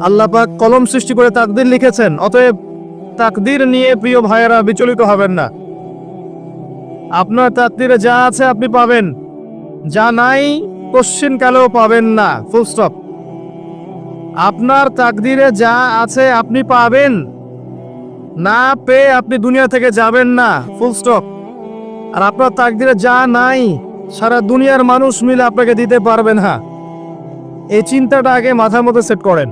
আল্লাহ পাক কলম সৃষ্টি করে তাকদীর লিখেছেন, অতএব তাকদীর নিয়ে প্রিয় ভাইয়েরা বিচলিত হবেন না। আপনার তাকদীরে যা আছে আপনি পাবেন, যা নাই কোশ্চিন কালেও পাবেন না, ফুল স্টপ। আপনার তাকদীরে যা আছে আপনি পাবেন, না পেয়ে আপনি দুনিয়া থেকে যাবেন না, ফুল স্টপ। আর আপনার তাকদীরে যা নাই সারা দুনিয়ার মানুষ মিলে আপনাকে দিতে পারবে না। এই চিন্তাটা আগে মাথার মধ্যে সেট করেন।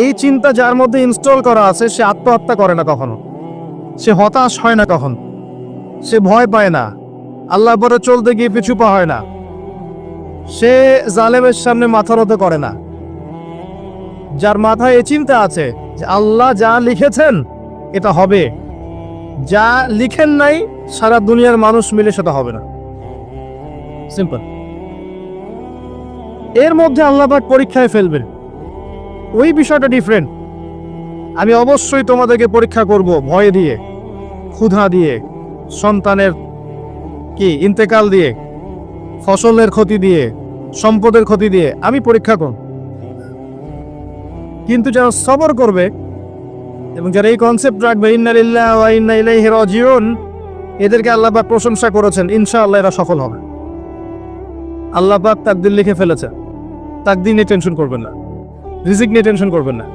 এই চিন্তা যার মধ্যে ইনস্টল করা আছে সে আত্মহত্যা করে না কখনো, সে হতাশ হয় না কখন, সে ভয় পায় না, আল্লাহর পরে চলতে গিয়ে পিছু পা হয় না, সে জালেমের সামনে মাথা নত করে না। যার মাথায় এই চিন্তা আছে যে আল্লাহ যা লিখেছেন এটা হবে, যা লিখেন নাই সারা দুনিয়ার মানুষ মিলে সেটা হবে না, সিম্পল। এর মধ্যে আল্লাহ পাক পরীক্ষায় ফেলবেন, ওই বিষয়টা ডিফারেন্ট। আমি অবশ্যই তোমাদেরকে পরীক্ষা করব ভয় দিয়ে, ক্ষুধা দিয়ে, সন্তানের ইন্তেকাল দিয়ে, ফসলের ক্ষতি দিয়ে, সম্পদের ক্ষতি দিয়ে আমি পরীক্ষা করব। কিন্তু যারা সবর করবে এবং যারা এই কনসেপ্ট রাখবে ইন্না লিল্লাহি ওয়া ইন্না ইলাইহি রাজিউন, এদেরকে আল্লাহ পাক প্রশংসা করেছেন, ইনশাআল্লাহ এরা সফল হবে। আল্লাহ পাক তাকদীর লিখে ফেলেছে, তাকদীর নিয়ে টেনশন করবেন না, রিজিক নিয়ে টেনশন করবেন না।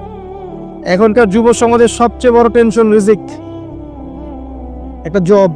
এখনকার যুব সমাজের সবচেয়ে বড় টেনশন রিজিক, একটা জব,